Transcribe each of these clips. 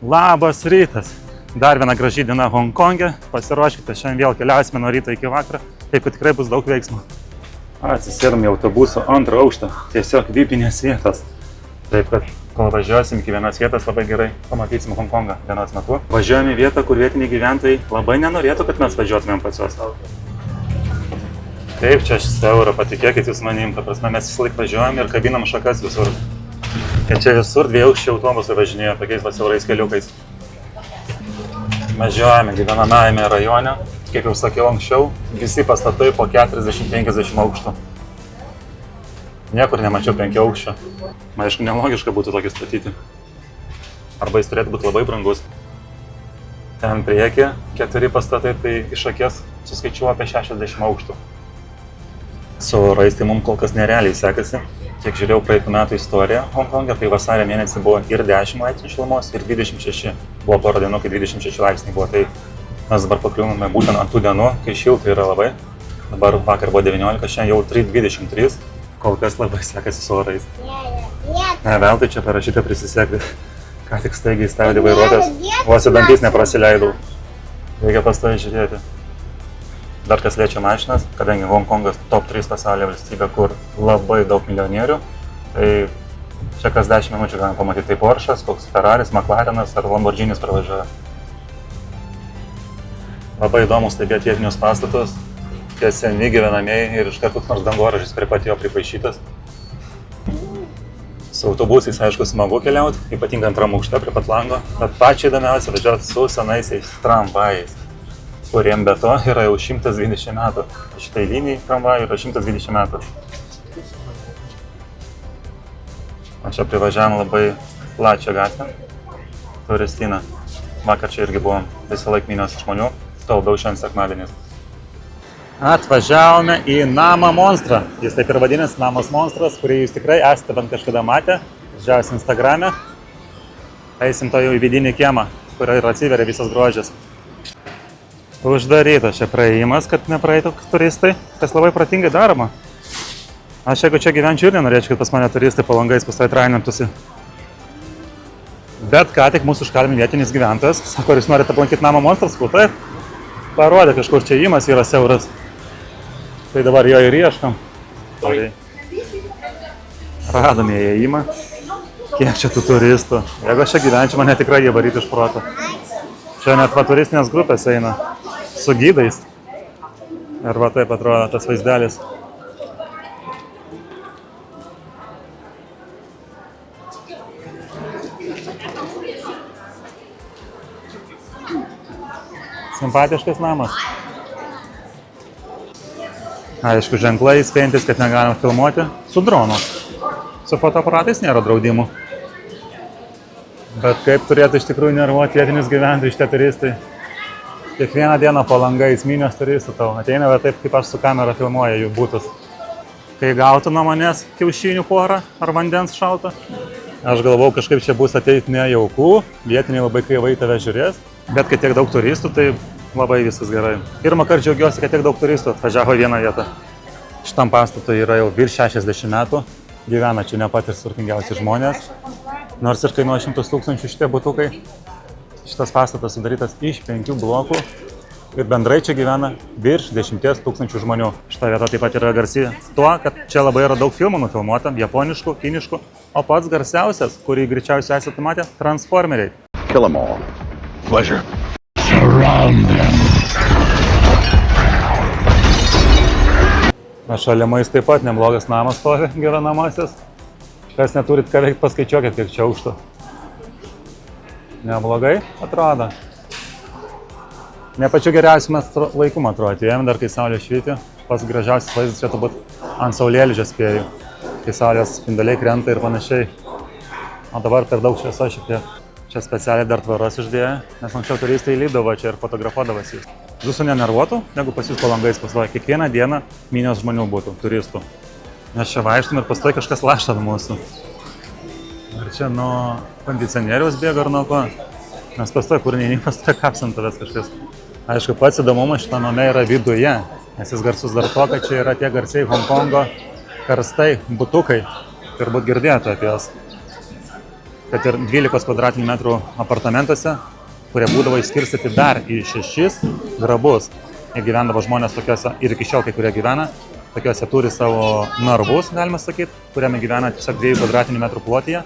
Labas rytas. Dar viena graži diena Honkongė. Pasiruoškite, šiandien vėl keliausime nuo ryto iki vakaro. Taip, kad tikrai bus daug veiksmo. Atsisėdam į autobuso antrą aukštą. Tiesiog vipinės vietos. Taip, kad kol važiuosim iki vienos vietos, labai gerai pamatysim Honkongą dienos metu. Važiuojame į vietą, kur vietiniai gyventojai labai nenorėtų, kad mes važiuotumėm pas juos. Taip, čia 6 eurų, patikėkit jūs manim. Ta prasme, mes visą laiką važiuojam ir kabinam šakas visur. Ir čia visur dvieaukščiai autobusai važinėja tokiais siaurais keliukais. Važiuojame gyvenamajame rajone, kaip jau sakiau anksčiau, visi pastatai po 40-50 aukštų. Niekur nemačiau 5 aukščių. Aišku, nelogiška būtų tokį statyti. Arba jis turėtų būti labai brangus. Ten priekį 4 pastatai, tai iš akies suskaičiuoju apie 60 aukštų. Su orais tai mums kol kas nerealiai sekasi. Kiek žiūrėjau praeitų metų istoriją Honkongė, tai vasario mėnesį buvo ir 10 laipsnių šilumos, ir 26. Buvo porą dienų, kai 26 laipsniai buvo. Tai mes dabar pakliūname būtent ant tų dienų, kai šilta yra labai. Dabar vakar buvo 19, šiandien jau 23. Kol kas labai sekasi su orais. Ne, veltui čia parašyta prisisekti. Ką tik staigiai stabdė vairuotojas, vos į dantis neprasileidau. Reikia pastoviai žiūrėti. Dar kas liečia mašinas, kadangi Honkongas top 3 pasaulio valstybė, kur labai daug milijonierių, tai čia kas 10 minučių galime pamatyti tai Porsche'as, koks Ferraris, McLarenas ar Lamborghinis pravažiuoja. Labai įdomu stebėti vietinius pastatus, tie seni gyvenamieji ir iškart koks nors dangoraižis prie pat jo pripaišytas. Su autobusais, aišku, smagu keliauti, ypatingai antram aukšte prie pat lango, bet pačiai įdomiausia važiuoti su senaisiais tramvajais, kuriem be to yra jau 120 metų. Šitai linijai tramvajų yra 120 metų. O čia privažiavam labai plačią gatvę, turistinę. Vakar čia irgi buvom visą laik minios žmonių, tuo labiau šiandien sekmadienis. Atvažiavome į namą monstrą. Jis taip ir vadinasi, namas monstras, kurį jūs tikrai esate bent kažkada matę, žiūrėjus Instagrame. Eisim to jau į vidinį kiemą, kur ir atsiveria visas grožis. Uždarytas čia praėjimas, kad nepraeitų turistai, kas labai protingai daroma. Aš jeigu čia gyvenčiau ir nenorėčiau, kad pas mane turistai po langais pastoviai trainintųsi. Bet ką tik mūsų užkalbino vietinis gyventojas, sako, ar jūs norite aplankyti namą monstras, kur taip? Parodė, kažkur čia įėjimas yra siauras. Tai dabar jo ir ieškam. Radome įėjimą. Kiek čia tų turistų? Jeigu aš čia gyvenčiau, mane tikrai jie varyti iš proto. Čia net va turistinės grupės eina su gydais. Ir va taip atrodo tas vaizdelis. Simpatiškas namas. Aišku, ženklai įspėjantis, kad negalim filmuoti su dronu. Su fotoaparatais nėra draudimų. Bet kaip turėtų iš tikrųjų nervuoti vietinius gyventojus šitie turistai. Kiekvieną dieną po langais minios turistų tau ateina, bet taip kaip aš su kamera filmuoju jų būtus. Kai gautų nuo manęs kiaušinių porą ar vandens šaltą, aš galvau kažkaip čia bus ateiti nejauku, vietiniai labai kreivai tave žiūrės. Bet kai tiek daug turistų, tai labai viskas gerai. Pirmą kartą džiaugiuosi, kad tiek daug turistų atvažiavo į vieną vietą. Šitam pastatui yra jau virš 60 metų, gyvena čia ne patys turtingiausi žmonės. Nors ir kainuoja 100 000 šitie butukai. Šitas pastatas sudarytas iš 5 blokų ir bendrai čia gyvena virš 10 000 žmonių. Šita vieta taip pat yra garsi tuo, kad čia labai yra daug filmų nufilmuota, japoniškų, kiniškų, o pats garsiausias, kurį greičiausiai esate matę, Transformeriai. Kill them all. Pleasure. Surround them. Šalimais taip pat neblogas namas stovi, gyvenamasis. Kas neturit ką veikti, paskaičiuokit, kiek čia aukštų. Neblogai atrodo. Ne pačiu geriausiu mes laiku, man atrodo, atėjome dar, kai saulė švyti. Pats gražiausias vaizdas čia turbūt ant saulėlydžio spėjų, kai saulės spinduliai krenta ir panašiai. O dabar per daug šviesos šiek tiek. Čia specialiai dar tvaros uždėjo, nes anksčiau turistai lydavo čia ir fotografuodavosi. Jūsų nenervuotų, jeigu pas jūs po langais pastoja. Kiekvieną dieną minios žmonių būtų, turistų. Mes čia vaikštum ir pastoja kažkas lašta mūsų. Ar čia nuo kondicionieriaus bėga ar nuo ko? Nes pastoja kur neini, pastoja kapsant tavęs kažkas. Aišku, pats įdomumas šitą name yra viduje, nes jis garsus dar to, kad čia yra tie garsiai Honkongo karstai butukai. Turbūt girdėjote apie jas. kad ir 12 kvadratinių metrų apartamentuose, kurie būdavo išskirstyti dar į 6 grabus. Jie gyvendavo žmonės tokiuose, ir iki šiol kai kurie gyvena, tokiuose turi savo narvus, galima sakyti, kuriame gyvena tiesiog 2 kvadratinių metrų plotyje.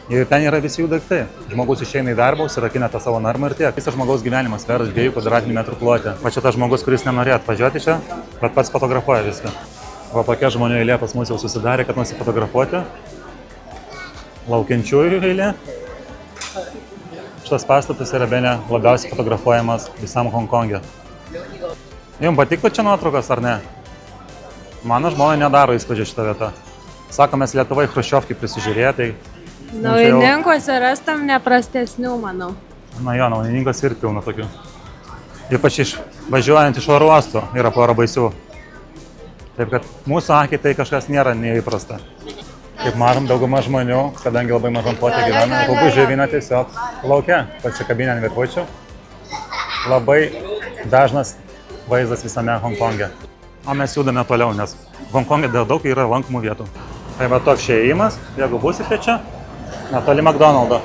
Ir ten yra visi jų daiktai. Žmogus išeina į darbą, užsirakina tą savo narmą ir tiek. Visas žmogaus gyvenimas verdas 2 kvadratinių metrų plotį. Va čia tas žmogus, kuris nenorėjo atvažiuoti čia, bet pats fotografuoja viską. Va tokia žmonių eilė pas mus jau susidarė, kad nusifotografuoti. Laukiančiųjų eilė. Šitas pastatas yra bene labiausiai fotografuojamas visam Honkongė. Jums patiktų čia nuotraukas ar ne? Mano žmona nedaro įspūdžio šitą vietą. Sako, mes Lietuvai Chruščiovkį prisižiūrėję, tai... Naujininkuose rastam neprastesnių, manau. Na jo, naujininkas ir pilna tokių. Ypač važiuojant iš oro uostų yra pora baisių. Taip kad mūsų akiai tai kažkas nėra neįprasta. Kaip matom, dauguma žmonių, kadangi labai mažam plote gyvena, galbūt živina tiesiog lauke, pasikabinę ant virvučių. Labai dažnas vaizdas visame Honkongė. O mes judame toliau, nes Honkongė daug yra lankomų vietų. Tai va toks čia įėjimas, jeigu būsite čia, netoli McDonald'o.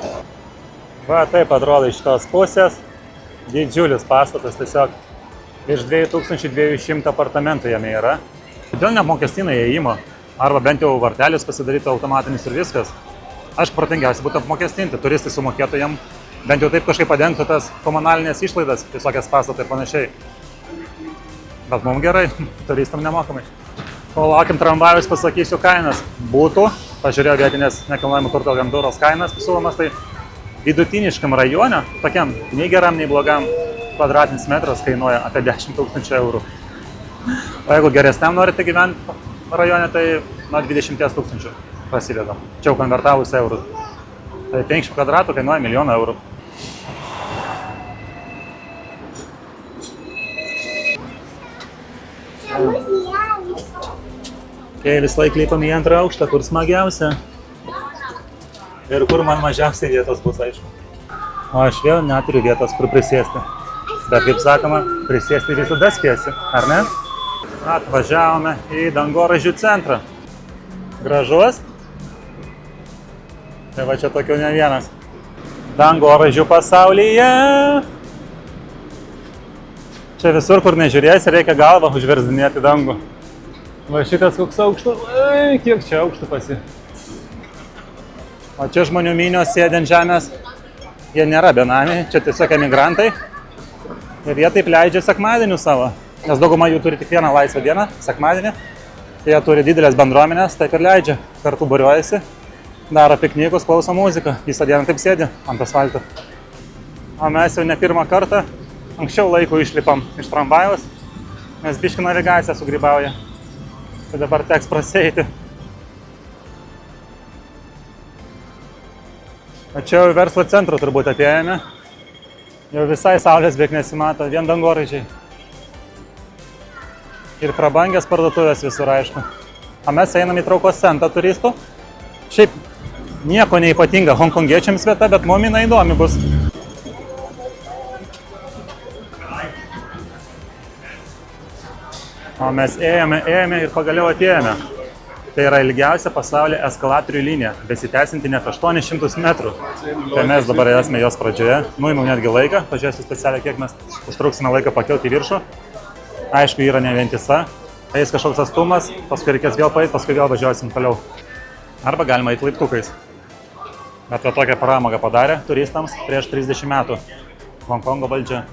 Va taip atrodo iš šitos pusės. Didžiulis pastatas, tiesiog virš 2200 apartamentų jame yra. Kodėl neapmokestina įėjimo? Arba bent jau vartelis pasidarytų automatinis ir viskas. Aišku, protingiausia būtų apmokestinti, turistai sumokėtų jam, bent jau taip kažkaip padengtų tas komunalinės išlaidas, visokias pastatai ir panašiai. Bet mums gerai, turistam nemokamai. Kol laukiam tramvajus, pasakysiu kainas. Būtų, pažiūrėjau vietinės nekilnojamo turto agentūros kainas siūlomas, tai vidutiniškam rajone, tokiam nei geram, nei blogam, kvadratinis metras kainuoja apie 10 000 eurų. O jeigu geresniam norite gyventi rajone, tai nuo 20 000 prasideda. Čia jau konvertavus eurus. Tai 5 kvadratų kainuoja 1 000 000 eurų. Kai vis laik lipam į antrą aukštą, kur smagiausia. Ir kur man mažiausiai vietos bus, aišku. O aš vėl neturiu vietos, kur prisėsti. Bet kaip sakoma, prisėsti visada spėsi, ar ne? Atvažiavome į dangoraižių centrą. Gražus. Tai va čia tokių ne vienas. Dangoraižių pasaulyje. Čia visur, kur nežiūrėsi, reikia galvą užversdinėti dangų. Va šitas koks aukštas, kiek čia aukštų pasi. O čia žmonių minios sėdi ant žemės. Jie nėra benamiai, čia tiesiog emigrantai. Ir jie taip leidžia sekmadienių savo. Nes dauguma jų turi tik vieną laisvą dieną, sekmadienį. Jie turi didelės bendruomenės, taip ir leidžia. Kartu būriuojasi, daro piknikus, klauso muziką. Visą dieną taip sėdi ant asfalto. O mes jau ne pirmą kartą, anksčiau laiko išlipam iš tramvajaus, nes biškį navigacija sugrybauja. Tai dabar teks prasieiti. O čia jau į verslo centrą turbūt atėjome. Jau visai saulės beveik nesimato, vien dangoraižiai. Ir prabangias parduotuvės visur, aišku. O mes einam į traukos centrą turistų. Šiaip nieko neypatinga honkongiečiams vieta, bet mum jinai įdomi bus. O mes ėjome ir pagaliau atėjome. Tai yra ilgiausia pasaulyje eskalatorių linija, besitęsinti net 800 metrų. Tai mes dabar esame jos pradžioje. Nuimam netgi laiką, pažiūrėsiu specialiai, kiek mes užtruksime laiką pakelti į viršų. Aišku, yra ne vientisa. Eis kažkoks atstumas, paskui reikės vėl paeit, paskui vėl važiuosim toliau. Arba galima eiti laiptukais. Bet va tokią pramogą padarė turistams prieš 30 metų. Honkongo valdžia.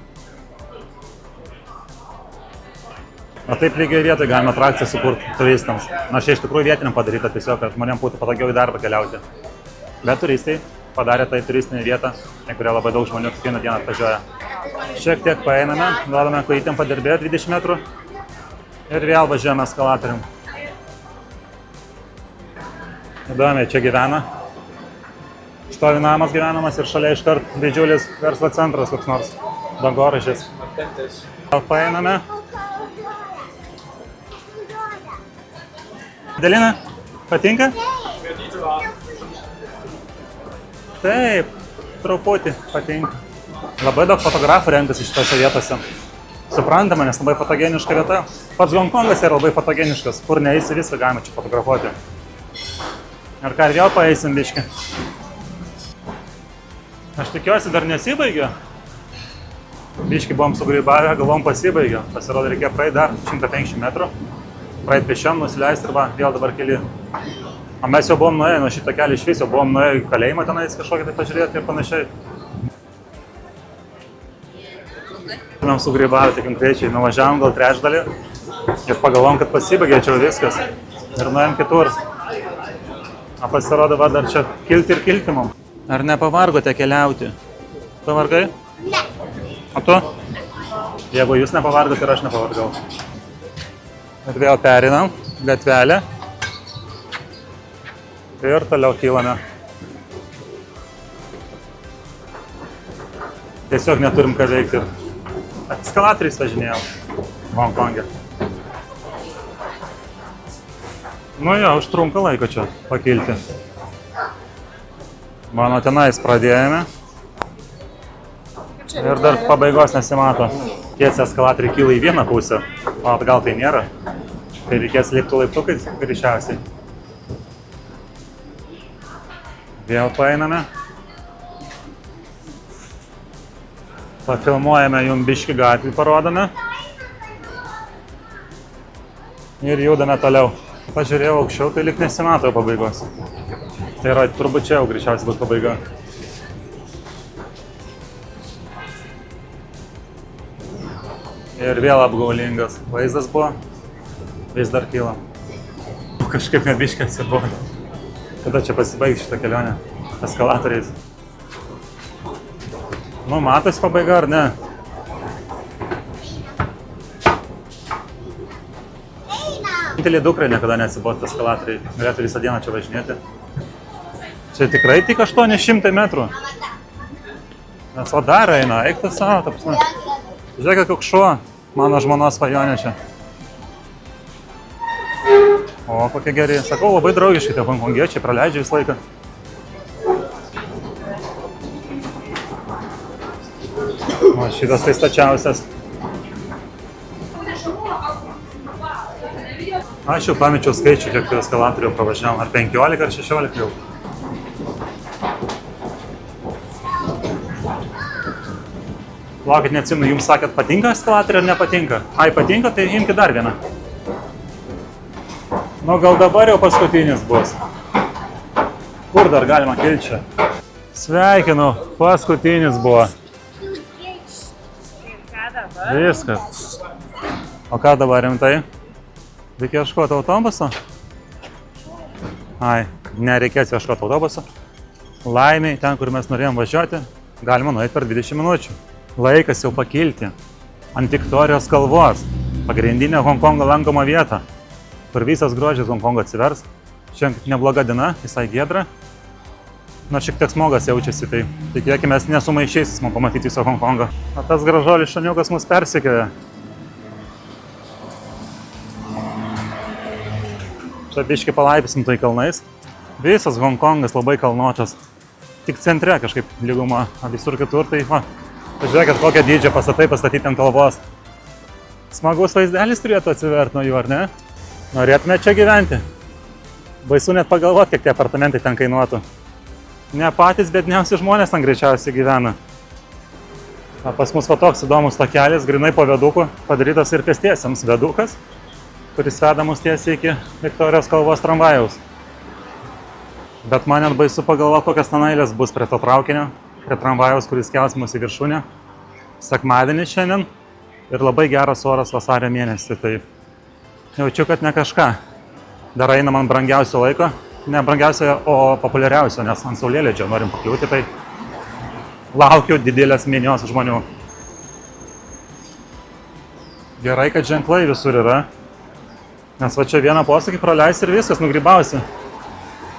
O taip lygiai vietoje galima atrakciją sukurti turistams. Nors čia iš tikrųjų vietiniam padaryta tiesiog, kad žmonėm būtų patogiau į darbą keliauti. Bet turistai padarė tai turistinę vietą, į kurią labai daug žmonių kiekvieną dieną atvažiuoja. Šiek tiek paeiname, duodame kojytėm padirbėti 20 metrų ir vėl važiuojame eskalatorium. Įdomiai, čia gyvena. Stovi namas gyvenamas ir šalia iškart didžiulis verslo centras koks nors, dangoraižis. Paeiname. Delina, patinka? Taip, truputį patinka. Labai daug fotografų renkasi šitose vietose. Suprantama, nes labai fotogeniška vieta. Pats Honkongas yra labai fotogeniškas, kur neįsi viską galima čia fotografuoti. Ir ką ir vėl paeisim biškį. Aš tikiuosi dar nesibaigė. Biški buvom sugrybavę, galvom pasibaigė. Pasirodo, reikėjo praeiti dar 150 metrų. Praeiti pešiam, nusileisti ir va, vėl dabar keli. O mes jau buvom nuėję nuo šitą kelią iš viso, buvom nuėję į kalėjimą tenais kažkokį tai pažiūrėti ir panašiai. Mes sugrybavę tik konkrečiai, nuvažiavom gal trečdalį ir pagalvom, kad pasibaigė čia viskas. Ir nuėjom kitur. O pasirodo, va, dar čia kilti ir kilti mum. Ar nepavargote keliauti? Pavargai? Ne. O tu? Jeigu jūs nepavargote, ir aš nepavargau. Ir vėl perinam gatvelę. Ir toliau kylame. Tiesiog neturim ką veikti. Eskalatoriais važinėjom Honkonge. Nu jo, užtrunka laiko čia pakilti. Mano tenais pradėjome. Ir dar pabaigos nesimato. Tiesiai eskalatoriai kyla į vieną pusę, o atgal tai nėra. Tai reikės lipti laiptukais greičiausiai. Vėl paeiname. Pafilmuojame jum biškį gatvį, parodome. Ir judame toliau. Pažiūrėjau aukščiau, tai lyg nesimato pabaigos. Tai yra, turbūt čia jau greičiausiai bus pabaiga. Ir vėl apgaulingas vaizdas buvo. Vis dar kyla. Kažkaip net biškį atsibodo. Kada čia pasibaigs šitą kelionę? Eskalatoriais. Nu, matosi pabaiga ar ne? Vienintelė dukrai niekada neatsibodo eskalatoriai. Galėtų visą dieną čia važinėti. Čia tikrai tik 800 metrų. Nes o dar eina, eik tas savo, ta prasme. Žiūrėk, koks šuo. Mano žmonos svajonė čia. O, kokie geri. Sakau, labai draugiškai tie honkongiečiai praleidžia visą laiką. O, šitas tai stačiausias. Aš jau pamečiau skaičių, kiek eskalatorių pravažiavom. Ar 15 ar 16 jau. Laukit, neatsimenu, jums sakėt, patinka eskalatoriai ar nepatinka? Ai, patinka, tai imkite dar vieną. Nu, gal dabar jau paskutinis bus. Kur dar galima kilti čia? Sveikinu, paskutinis buvo. Viskas. O ką dabar rimtai? Reikia ieškoti autobuso? Ai, nereikės ieškoti autobuso. Laimiai, ten, kur mes norėjom važiuoti, galima nueiti per 20 minučių. Laikas jau pakilti ant Viktorijos kalvos, pagrindinė Honkongo lankoma vieta, kur visas grožis Honkongo atsivers. Šiandien nebloga diena, visai giedra. Nors šiek tiek smogas jaučiasi, tai tikėkime, nesumaišysis man pamatyti viso Honkongo. O tas gražuolis šuniukas mus persekioja. Čia biškį palaipysim tai kalnais. Visas Honkongas labai kalnuotas. Tik centre kažkaip lyguma, o visur kitur tai va. Pažiūrėkit, kokią dydžią pastatai pastatyti ant kalvos. Smagus vaizdelis turėtų atsiverti nuo jų, ar ne? Norėtume čia gyventi. Baisu net pagalvoti, kiek tie apartamentai ten kainuotų. Ne patys bedniausi žmonės ten greičiausiai gyvena. O pas mus va toks įdomus takelis, grinai po viaduku, padarytas ir pėstiesiems viadukas, kuris veda mus tiesiai iki Viktorijos kalvos tramvajaus. Bet man net baisu pagalvoti, kokias ten eilės bus prie to traukinio, prie tramvajaus, kuris kels mus į viršūnę. Sekmadienį šiandien ir labai geras oras vasario mėnesį, tai jaučiu, kad ne kažką. Dar eina man brangiausio laiko, ne brangiausio, o populiariausio, nes ant saulėlydžio norim pakliūti, tai laukiu didelės minios žmonių. Gerai, kad ženklai visur yra, nes va čia vieną posakį praleisi ir viskas, nugrybausi.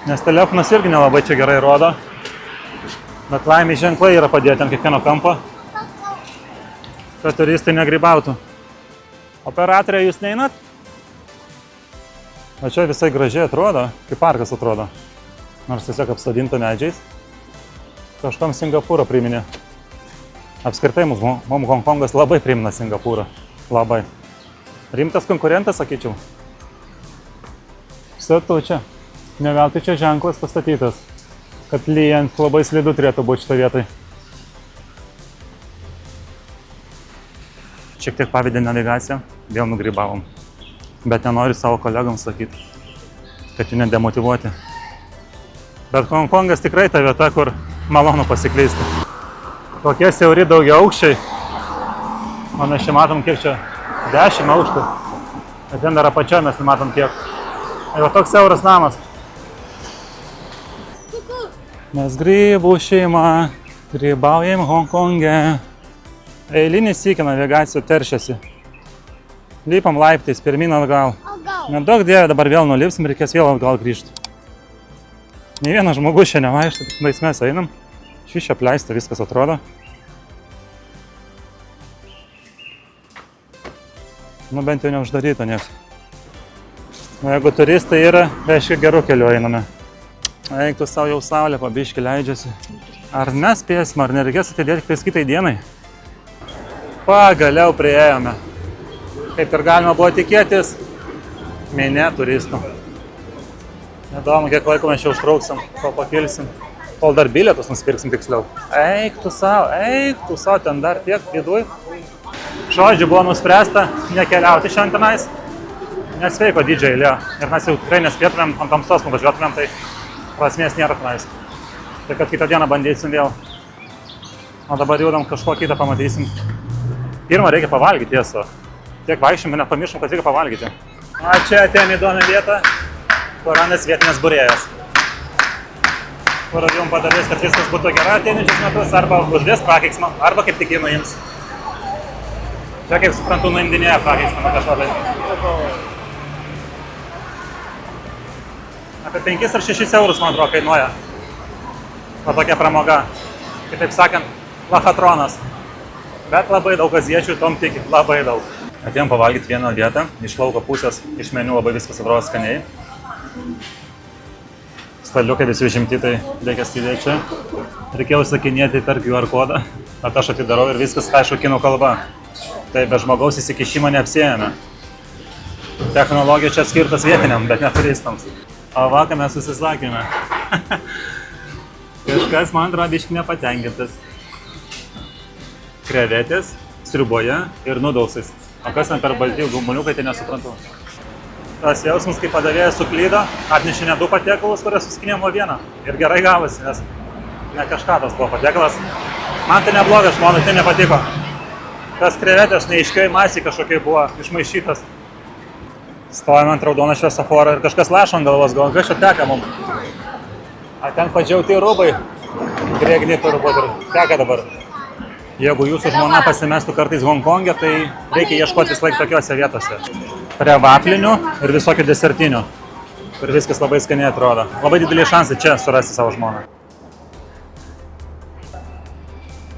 Nes telefonas irgi nelabai čia gerai rodo, bet laimiai ženklai yra padėti ant kiekvieno kampo, kad turistai negrybautų. Operatorė, jūs neinat? O čia visai gražiai atrodo, kaip parkas atrodo, nors tiesiog apsodinta medžiais. Kažkam Singapūrą priminė. Apskritai mums Honkongas labai primena Singapūrą. Labai. Rimtas konkurentas, sakyčiau. Statau čia. Ne veltui čia ženklas pastatytas, kad lyjant labai slidu turėtų būti šitą vietoj. Šiek tiek pavedė navigaciją, vėl nugrybavom. Bet nenoriu savo kolegams sakyti, kad jų nedemotyvuoti. Bet Hongkongas tikrai ta vieta, kur malonu pasiklysti. Tokie siauri daugiaaukščiai. O mes čia matom kiek čia 10 aukštų. Bet ten dar apačioje mes matom kiek. Jau toks siauras namas. Mes grybų šeima, grybaujam Hongkonge. Eilinį sykį navigacijų teršiasi. Lypam laiptais, pirmyn atgal. Nedaug dievė, dabar vėl nulipsim ir reikės vėl atgal grįžti. Nei vienas žmogus čia nevaikšto, tik mes einam. Šis čia apleista, viskas atrodo. Nu bent jau neuždaryta nieks. Nu jeigu turistai yra, reiškia gerų kelių einame. Eik tu savo jau saulė, pabiški leidžiasi. Ar nespėsim, ar nereikės atidėti tais kitai dienai? Pagaliau priėjome. Kaip ir galima buvo tikėtis, mėne turistų. Nedomu, kiek laiko mes čia užtrauksim, kol pakilsim. Kol dar bilietus nusipirksim tiksliau. Eik tu savo, ten dar tiek viduj. Žodžiu, buvo nuspręsta nekeliauti šiandien tenais. Nesveiko didžiai eilė. Ir mes jau tikrai nespėtumėm ant tamsos nuvažiuotumėm, tai prasmės nėra tenais. Tai kad kitą dieną bandysim vėl. O dabar judam kažko kitą pamatysim. Pirmą reikia pavalgyti tiesą. Tiek vaikščiam ir nepamiršom, kad reikia pavalgyti. O čia atėjom įdomią vietą, kur randas vietinės būrėjas. Kur jums padarys, kad viskas būtų gerai ateinančius metus, arba uždės prakeiksmą, arba kaip tik jį nuims. Čia, kaip suprantu, nuimdinėja prakeiksmą kažko tai. Apie 5 ar 6 eurus, man atrodo, kainuoja. O tokia pramoga. Kitaip sakant, lachatronas. Bet labai daug aziečių tom tiki, labai daug. Atėjom pavalgyti vieną vietą, iš lauko pusės, iš meniu labai viskas atrodo skaniai. Staliukai visi užimti, tai reikia sėdėti čia. Reikėjo užsakinėti per QR kodą, bet aš atidarau ir viskas aišku kinų kalba. Tai be žmogaus įsikišimo neapsiejame. Technologija čia skirtas vietiniam, bet ne turistams. O vakar mes susisakėme. Kažkas man atrodo biškį nepatenkintas. Krevetės, sriuboje ir nudausais. O kas ten per balti gumuliukai, tai nesuprantu. Tas jausmas, kai padavėjas suklydo, atnešė ne 2 patiekalus, kurias suskinėm vieną. Ir gerai gavosi, nes ne kažką tas buvo patiekalas. Man tai neblogas, žmonai tai nepatiko. Tas krevetės neaiškiai masiai kažkokiai buvo išmaišytas. Stovime ant raudono šviesoforo ir kažkas lašo ant galvos, gal kas čia teka mum. A ten padžiauti rūbai, drėgni turbūt ir teka dabar. Jeigu jūsų žmona pasimestų kartais Hongkonge, tai reikia ieškoti vis laik tokiose vietose. Prie vaflinių ir visokių desertinių. Ir viskas labai skaniai atrodo. Labai dideliai šansai čia surasti savo žmoną.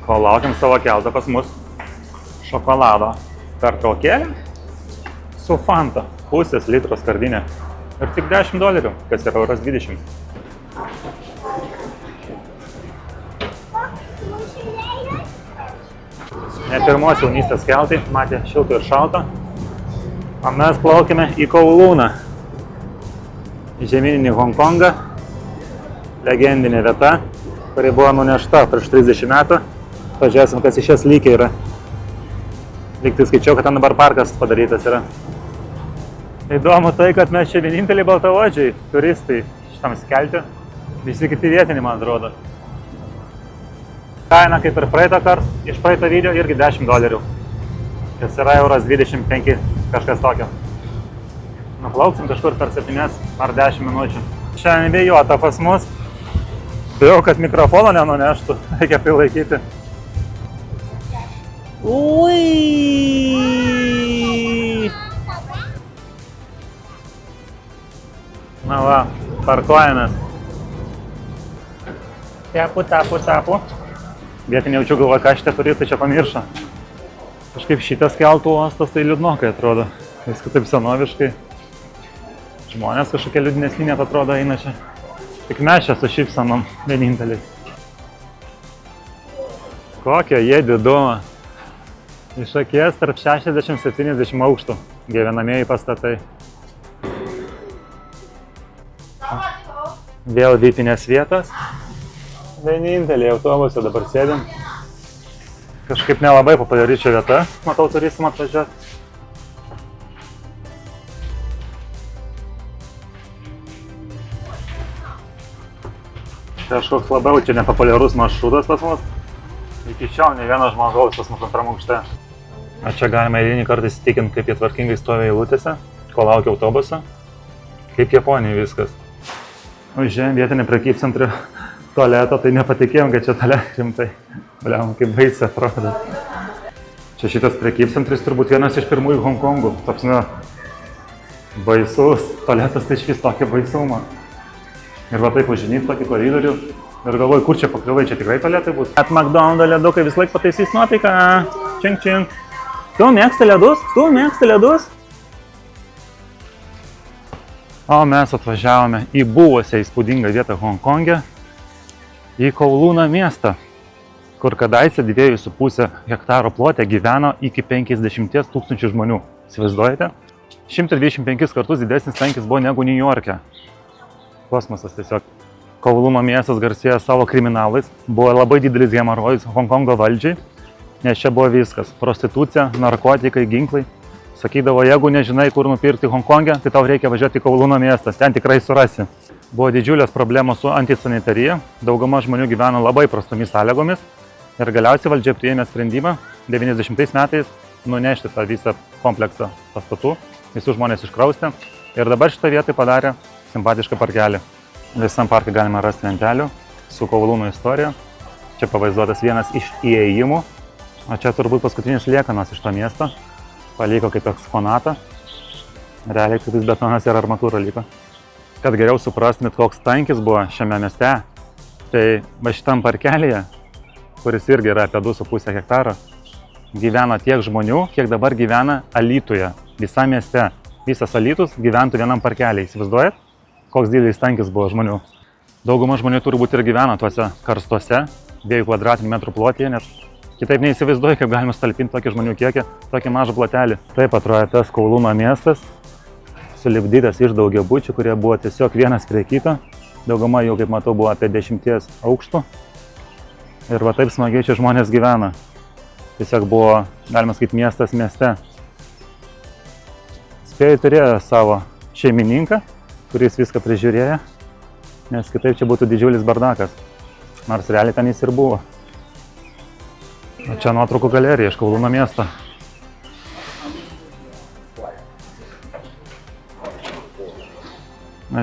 Kol laukiam savo keltą pas mus, šokolado pertraukėlė su Fanta, pusės litro skardinė. Ir tik $10, kas yra €20. Ne pirmos jaunystės keltai, matė šilta ir šalta. O mes plaukime į Kowlooną. Į žemyninį Hongkongą. Legendinė vieta, kuri buvo nunešta prieš 30 metų. Pažiūrėsim, kas iš jas lygiai yra. Lygtai skaičiau, kad ten dabar parkas padarytas yra. Įdomu tai, kad mes čia vieninteliai baltaodžiai turistai šitam skelti. Visi kiti vietiniai, man atrodo. Kaina kaip ir praeitą kartą, iš praeito video irgi $10. Kas yra €25, kažkas tokio. Nuplauksim kažkur per 7 ar 10 minučių. Šiandien vėjuota pas mus. Bijau, kad mikrofono nenuneštų, reikia prilaikyti. Ui! Na va, parkuojamės. Tapu. Vietinė jaučiu galvoju, ką šitie turistai čia pamiršo. Kažkaip šitas keltų uostas tai liūdnokai atrodo. Viskas taip senoviškai. Žmonės kažkokie liūdnesni net atrodo eina čia. Tik mes čia su šypsenom vieninteliai. Kokia jie diduma. Iš akies tarp 60-70 aukštų gyvenamieji pastatai. Vėl vipinės vietos. Vieninteliai autobuse dabar sėdim. Kažkaip nelabai populiari čia vieta, matau, turistam atvažiuoti. Kažkoks labiau čia nepopuliarus maršrutas pas mus. Iki šiol ne vieno žmogaus pas mus antram aukšte. O čia galima eilinį kartą įsitikinti, kaip jie tvarkingai stovi eilutėse, kol laukia autobusą. Kaip Japonijai viskas. Užėjom vietinį prekybcentrį tualetą, tai nepatikėjom, kad čia tualetą rimtai. Bliam, kaip baisiai atrodo. Čia šitas prekybcentris turbūt vienas iš pirmųjų Honkongų. Toks, baisus. Tualetas tai išvis tokį baisumą. Ir va taip užžinyti tokį koridorių. Ir galvoju, kur čia pakliuvai, čia tikrai tualetai bus. At McDonald's ledukai vis laik pataisys nuotaiką. Čink, čink. Tu mėgsti ledus? Tu mėgsti ledus? O mes atvažiavome į buvusią įspūdingą vietą Honkongė, į Kowloon miestą, kur kadaise 2,5 hektaro plote gyveno iki 50 000 žmonių. Įsivaizduojate? 125 kartus didesnis tankis buvo negu New York'e. Kosmosas tiesiog. Kowloon miestas garsėjo savo kriminalais, buvo labai didelis hemorojus Honkongo valdžiai, nes čia buvo viskas. Prostitucija, narkotikai, ginklai. Sakydavo, jeigu nežinai, kur nupirkti Honkongę, tai tau reikia važiuoti į Kowloon miestas, ten tikrai surasi. Buvo didžiulės problemos su antisanitarija, dauguma žmonių gyveno labai prastomis sąlygomis ir galiausiai valdžia priėmė sprendimą 90 metais nunešti tą visą kompleksą pastatų, visus žmonės iškraustė ir dabar šitą vietą padarė simpatišką parkelį. Visam parke galima rasti lentelių su Kowloon istorija. Čia pavaizduotas vienas iš įėjimų, o čia turbūt paskutinis liekanas iš to miesto. Paliko kaip eksponatą. Realiai kitus betonas ir armatūra liko. Kad geriau suprastumėt, koks tankis buvo šiame mieste, tai va šitam parkelyje, kuris irgi yra apie 2,5 hektaro, gyveno tiek žmonių, kiek dabar gyvena Alytuje, visame mieste. Visas Alytus gyventų vienam parkelyje. Įsivaizduojat, koks didelis tankis buvo žmonių. Dauguma žmonių turbūt ir gyveno tuose karstuose, 2 kvadratinių metrų plotyje, nes kitaip neįsivaizduoju, kaip galima sutalpinti tokį žmonių kiekį, tokį mažą plotelį. Taip atrodė tas Kowloon miestas, sulipdytas iš daugiabučių, kurie buvo tiesiog vienas prie kito. Dauguma jau, kaip matau, buvo apie 10 aukštų. Ir va taip smagiai čia žmonės gyvena. Tiesiog buvo, galima sakyti, miestas mieste. Spėju turėjo savo šeimininką, kuris viską prižiūrėjo, nes kitaip čia būtų didžiulis bardakas. Nors realiai ten jis ir buvo. Čia nuotraukų galerija iš Kowloon miesto.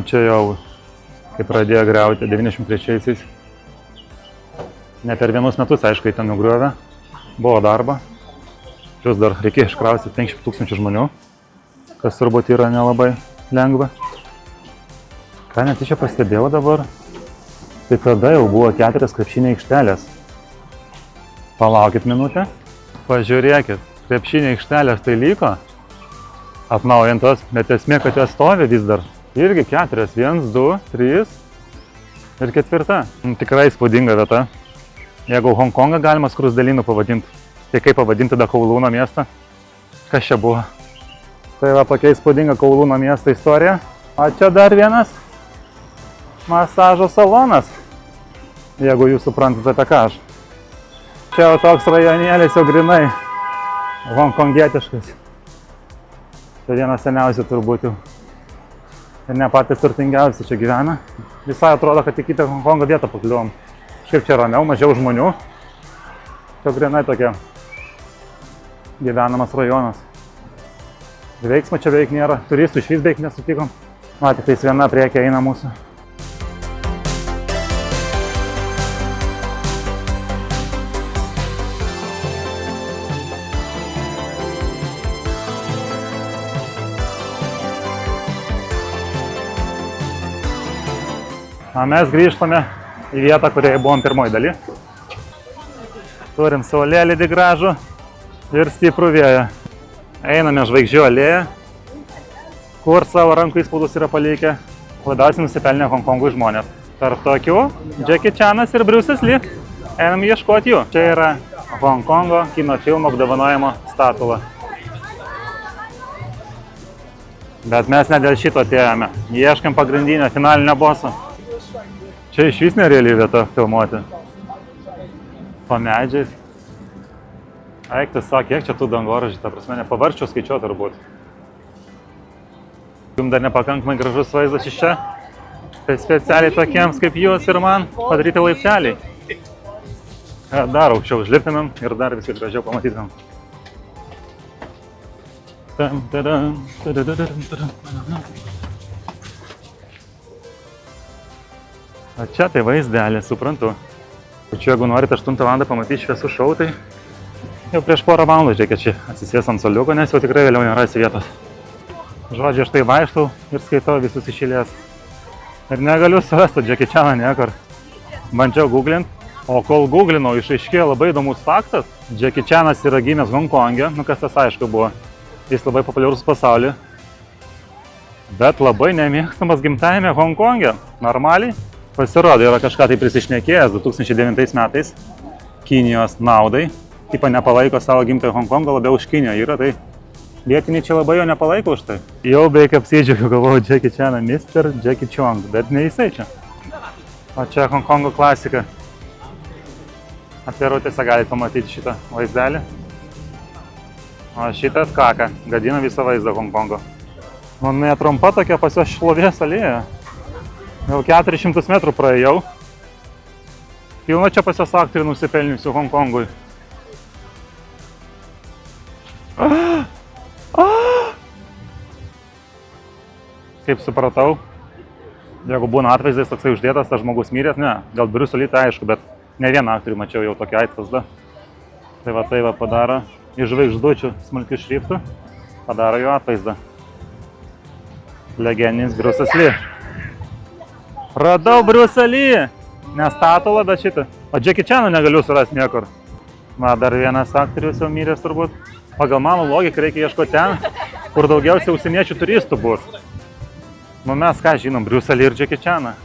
Čia jau, kai pradėjo griauti 93-aisiais. Ne per vienus metus, aišku, ten nugriovė. Buvo darba. Plius dar reikėjo iškraustyti 500 000 žmonių, kas turbūt yra nelabai lengva. Ką net čia pastebėjau dabar, tai tada jau buvo 4 krepšinio aikštelės. Palaukit minutę. Pažiūrėkit, krepšinio aikštelės tai liko atnaujintos, bet esmė, kad jos stovi vis dar. Irgi 4, 1, 2, 3 ir 4. Tikrai įspūdinga vieta. Jeigu Honkongą galima skruzdėlynu pavadinti, tai kaip pavadinti tada Kowloon miestą? Kas čia buvo? Tai va tokia įspūdinga Kowloon miesto istorija. O čia dar vienas masažo salonas, jeigu jūs suprantate apie ką aš. Čia jau toks rajonėlis jau grinai honkongietiškas. Tai vienas seniausių turbūt jau. Ir ne patys turtingiausi čia gyvena. Visai atrodo, kad į kitą Honkongo vietą pakliuvom. Šiaip čia ramiau, mažiau žmonių. Čia grinai tokia gyvenamas rajonas. Veiksmo čia beveik nėra. Turistų išvis beveik nesutikom. Va, tik tais viena priekė eina mūsų. Mes grįžtame į vietą, kurioje buvom pirmoji daly. Turim saulėlydį gražų ir stiprų vėją. Einame Žvaigždžių alėją, kur savo rankų įspaudus yra palikę labiausiai nusipelnę Honkongui žmonės. Tarp tokių Jackie Chanas ir Bruce'as Lee. Einam ieškoti jų. Čia yra Honkongo kino filmo apdovanojimo statula. Bet mes ne dėl šito atėjome. Ieškam pagrindinio finalinio boso. Čia iš vis nerealiai vieta filmuoti. Po medžiais. Eik, tiesiog, kiek čia tų dangoraižių, ta prasme, nepavarčiau skaičiuoti turbūt. Jums dar nepakankamai gražus vaizdas iš čia. Tai specialiai tokiems kaip jūs ir man padaryti laipteliai. Dar aukščiau užliptumėm ir dar viskai gražiau pamatytumėm. O čia tai vaizdelė, suprantu. Tačiau jeigu norite 8 val. Pamatyti šviesų šou, tai jau prieš porą valandų žiūrėkit čia atsisės ant soliuko, nes jau tikrai vėliau nerasi vietos. Žodžiu, aš tai vaikštau ir skaitau visus iš eilės. Ir negaliu surasti Jackie Chaną niekur. Bandžiau googlint, o kol googlinau, išaiškėjo labai įdomus faktas. Jackie Chanas yra gimęs Honkonge, kas tas aišku buvo. Jis labai populiarus pasaulyje. Bet labai nemėgstamas gimtajame Honkonge. Normaliai. Pasirodė, yra kažką tai prisišnekėjęs 2009 metais Kinijos naudai. Tipo nepalaiko savo gimtąjį Honkongą, labiau už Kiniją yra, tai vietiniai čia labai jo nepalaiko už tai. Jau beveik apsidžiaugiu, galvoju Jackie Chaną, Mr. Jackie Chong, bet ne jisai čia. O čia Honkongo klasika. Apie rutėse galite pamatyti šitą vaizdelį. O šitas kaka, gadina visą vaizdą Honkongo. Man trumpa tokia pas jo šlovės alėja. Jau 400 metrų praėjau. Pilna čia pas jos aktorių nusipelniusių Honkongui. Kaip supratau, jeigu būna atvaizdas toksai uždėtas, tas žmogus miręs, ne, gal Briuselį tai aišku, bet ne vieną aktorių mačiau jau tokį atvaizdą. Tai va padaro iš žvaigždučių smulkių šriftų, padaro jo atvaizdą. Legendinis Briusas Lee. Radau Briusą Lee! Ne statulą, bet šitą. O Jackie Chaną negaliu surasti niekur. Va, dar vienas aktorius jau miręs turbūt. Pagal mano logiką reikia ieškoti ten, kur daugiausiai užsieniečių turistų bus. Nu mes ką žinom, Briusą Lee ir Jackie Chaną.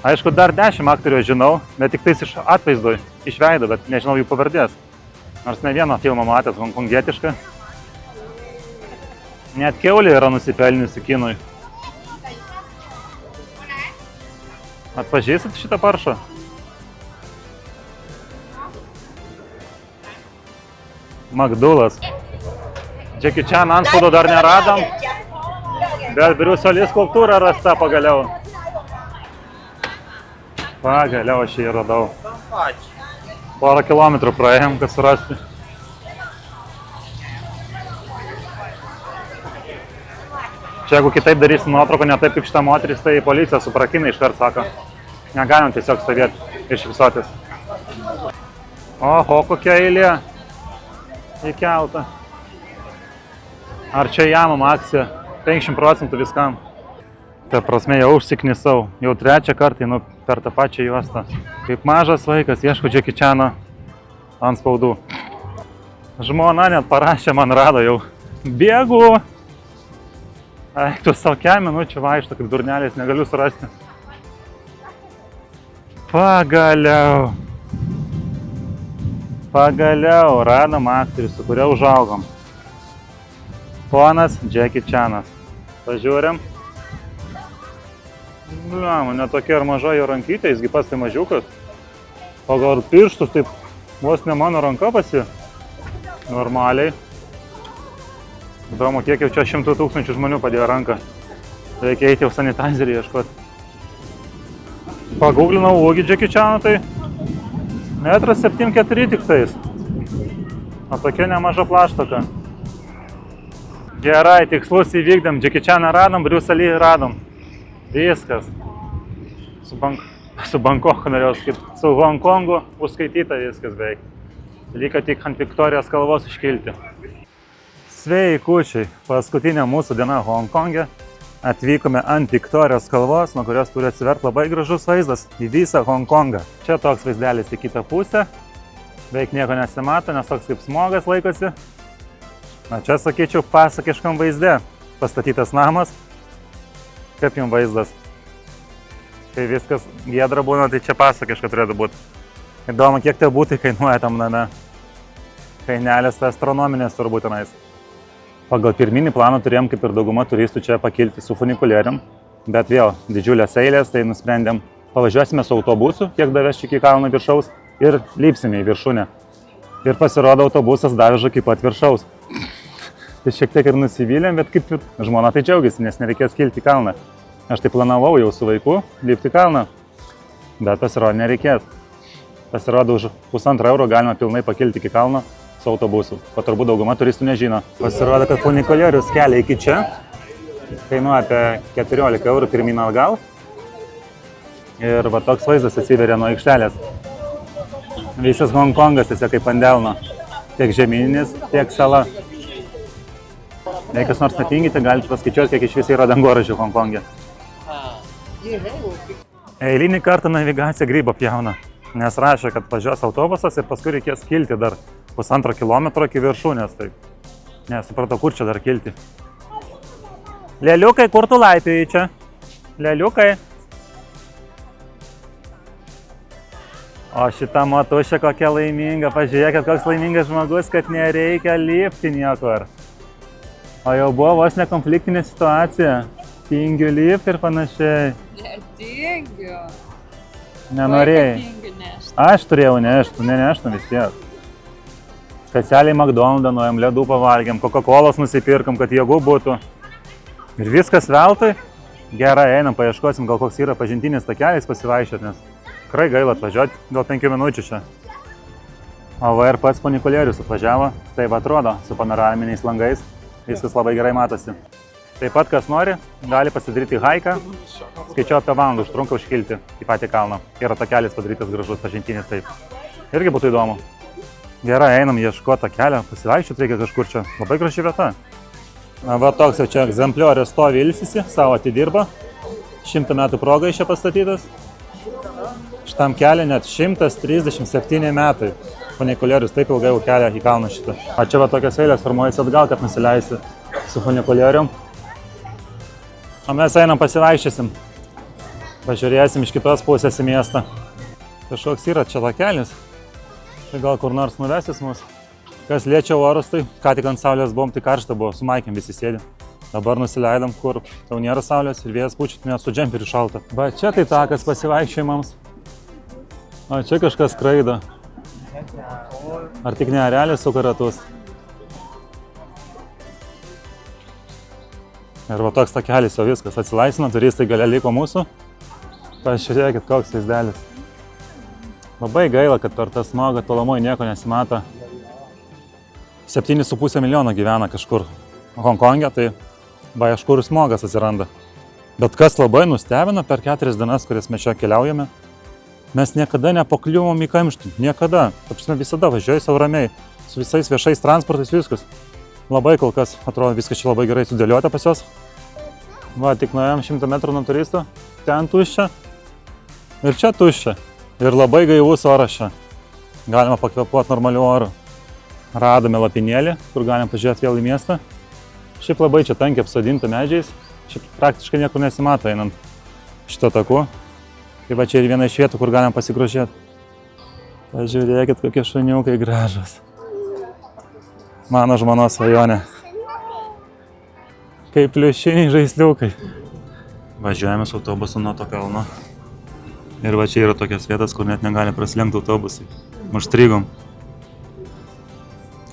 Aišku, dar 10 aktorių žinau, bet tik tais iš atvaizdo, iš veido, bet nežinau jų pavardės. Nors ne vieno filmą matęs honkongietišką. Net kiaulė yra nusipelniusi kinui. Atpažįstat šitą paršą? Makdulas. Jackie Chaną antspaudo dar neradom, bet Briuso Lee skulptūra rasta pagaliau. Pagaliau aš jį radau. Porą kilometrų praėjom, kad surasti. Čia jeigu kitaip darysim nuotrauką, ne taip kaip šitą moteris, tai policija suprakina iškart sako. Negalim tiesiog stovėti ir šypsotis. Oho, kokia eilė į keltą. Ar čia jamam akcija? 50% viskam. Ta prasme, jau užsiknisau. Jau 3 kartą einu per tą pačią juostą. Kaip mažas vaikas ieško Jackie Chaną ant spaudų. Žmona net parašė, man rado jau. Bėgu! Eik, tu savo minučių vaikšto, kaip durnelės, negaliu surasti. Pagaliau. Pagaliau radom aktorių, su kuria užaugom. Ponas Jackie Chanas. Pažiūrim. Bliam, netokia ir maža jo rankytė, jisgi pats tai mažiukas. Pagal pirštus, taip vos ne mano ranka pasi. Normaliai. Įdomu, kiek jau čia 100 000 žmonių padėjo ranką. Reikia eiti jau sanitizerį ieškoti. Paguglinau ūgį Jackie Chaną, tai 1,74 m tik tais. O tokia nemaža plaštaka. Gerai, tikslus įvykdėm. Jackie Chaną radom, Briusą Lee radom. Viskas. Su Bankoku norėjau sakyti. Su Honkongu užskaityta viskas beveik. Liko tik ant Viktorijos kalvos iškilti. Sveikučiai. Paskutinė mūsų diena Honkonge. Atvykome ant Viktorijos kalvos, nuo kurios turi atsiverti labai gražus vaizdas į visą Honkongą. Čia toks vaizdelis į kitą pusę. Beveik nieko nesimato, nes toks kaip smogas laikosi. Na čia, sakyčiau, pasakiškam vaizde pastatytas namas. Kaip jums vaizdas? Kai viskas giedra būna, tai čia pasakiška turėtų būti. Įdomu, kiek tai būtų kainuoja tam name. Kainelės tai astronominės turbūt tenais. Pagal pirminį planą turėjom, kaip ir dauguma turistų, čia pakilti su funikulierium. Bet vėl didžiulės eilės, tai nusprendėm, pavažiuosime su autobusu, kiek daveš iki kalno viršaus ir lipsime į viršūnę. Ir pasirodo, autobusas daveža kaip pat viršaus. Tai šiek tiek ir nusivylėm, bet kaip ir žmona tai džiaugiasi, nes nereikės kilti į kalną. Aš tai planavau jau su vaiku lipti į kalną, bet pasirodo nereikės. Pasirodo, už €1,5 galima pilnai pakilti iki kalno su autobusu, o turbūt dauguma turistų nežino. Pasirodo, kad funikulierius kelia iki čia, kainuoja apie €14 pirmyn atgal. Ir va toks vaizdas atsiveria nuo aikštelės. Visas Hongkongas tiesiog kaip ant delno. Tiek žemyninis, tiek sala. Jei kas nors netingite, galite paskaičiuoti, kiek iš viso yra dangoraižių Hongkonge. Eilinį kartą navigacija grybą pjauna, nes rašė, kad važiuos autobusas ir paskui reikės kilti dar 1,5 kilometro iki viršūnės. Tai nesupratau, kur čia dar kilti. Lėliukai, kur tu laipioji čia? Lėliukai. O šita motušė kokia laiminga. Pažiūrėkit, koks laimingas žmogus, kad nereikia lipti niekur. O jau buvo vos nekonfliktinė situacija. Tingiu lipti ir panašiai. Netingiu. Nenorėjai. Tingiu nešti. Aš turėjau nešti, neneštum vis tiek. Specialiai McDonald'ą nuėjom, ledų pavalgėm, Coca-Colos nusipirkom, kad jėgų būtų. Ir viskas veltui. Gerai, einam, paieškosim, gal koks yra pažintinis takelis pasivaiščiot, nes tikrai gaila atvažiuoti, gal 5 minučių čia. O va ir pats funikulierius atvažiavo, taip atrodo, su panoraminiais langais, viskas labai gerai matosi. Taip pat, kas nori, gali pasidaryti haiką, skaičiau apie valandą užtrunka užkilti į patį kalną. Yra takelis padarytas gražus, pažintinis taip. Irgi būtų įdomu. Gerai, einam ieškoti takelio, pasivaikščioti reikia kažkur čia, labai graži vieta. Va toks jau čia egzempliorius stovi ilsisi, savo atidirba, 100 metų progai čia pastatytas. Šitam kelią net 137 metai. Funikulierius taip ilgai jau kelia į kalną šitą. O čia va tokios eilės formuojasi atgal, kad nusileisi su funikulierium. O mes einam pasivaikščiosim. Pažiūrėsim iš kitos pusės į miestą. Kažkoks yra čia takelis. Tai gal kur nors nuvesis mus. Kas liečia orus, tai ką tik ant saulės buvom, tai karšta buvo, su maikėm visi sėdi. Dabar nusileidom, kur jau nėra saulės ir vėjas pučia, net su džemperiu šalta. Va čia tai takas pasivaikščiojimams. O čia kažkas skraido. Ar tik ne erelis suka ratus. Ir va toks takelis jau viskas atsilaisvino, turistai gale liko mūsų. Pažiūrėkit, koks vaizdelis. Labai gaila, kad per tą smogą tolumoj nieko nesimato. 7,5 milijono gyvena kažkur Hongkonge, tai va iš kur smogas atsiranda. Bet kas labai nustebino per 4 dienas, kurias mes čia keliaujame, mes niekada nepakliuvom į kamštį, niekada. Taip visada važiuoju savo ramiai, su visais viešais transportais viskas. Labai kol kas atrodo viskas čia labai gerai sudėliota pas juos. Va, tik nuėjom 100 metrų nuo turistų, ten tuščia ir čia tuščia. Ir labai gaivus oras čia. Galima pakvėpuoti normaliu oru. Radome lapinėlį, kur galim pažiūrėti vėl į miestą. Šiaip labai čia tankiai apsodinta medžiais. Šiaip praktiškai niekur nesimato einant šito taku. Tai va čia ir viena iš vietų, kur galim pasigrožėti. Pažiūrėkit, kokie šuniukai gražus. Mano žmonos svajonė. Kaip pliušiniai žaisliukai. Važiuojame su autobusu nuo to kalno. Ir va čia yra tokios vietos, kur net negali prasilenkti autobusai. Užstrigom.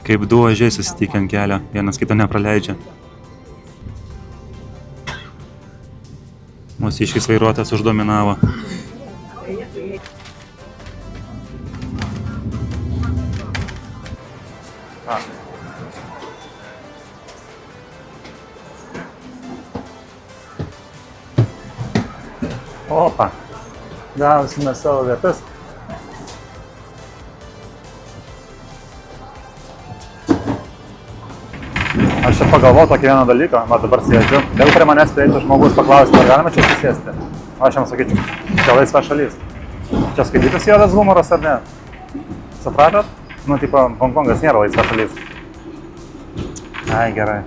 Kaip du ožiai susitikę ant kelio, vienas kito nepraleidžia. Mūsiškis vairuotojas uždominavo. Opa, gavusime savo vietas. Aš čia pagalvojau tokį vieną dalyką, va dabar sėdžiu. Jeigu prie manęs prieitų žmogus paklausti, ar galima čia susėsti? Aš jam sakyčiau, čia laisva šalis. Čia skaitytųsi juodas humoras ar ne? Supratot? Nu, tipo, Hongkongas nėra laisva šalis. Ai, gerai.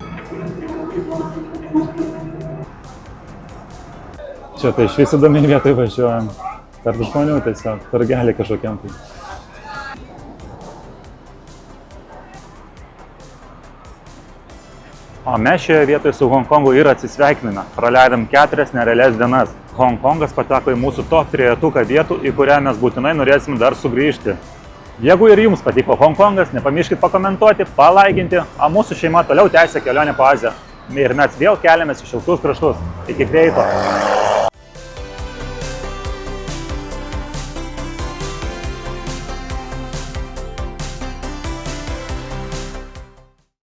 Čia tai iš vis įdomi vietai važiuojam. Tarp žmonių tiesiog, turgelį kažkokiam tai. O mes šioje vietoje su Hongkongu ir atsisveikiname. Praleidom 4 nerealias dienas. Hongkongas pateko į mūsų top 3 vietų, į kurią mes būtinai norėsim dar sugrįžti. Jeigu ir jums patiko Hongkongas, nepamirškit pakomentuoti, palaikinti, o mūsų šeima toliau tęsia kelionę po Aziją. Ir mes vėl keliamės į šiltus kraštus. Iki greito.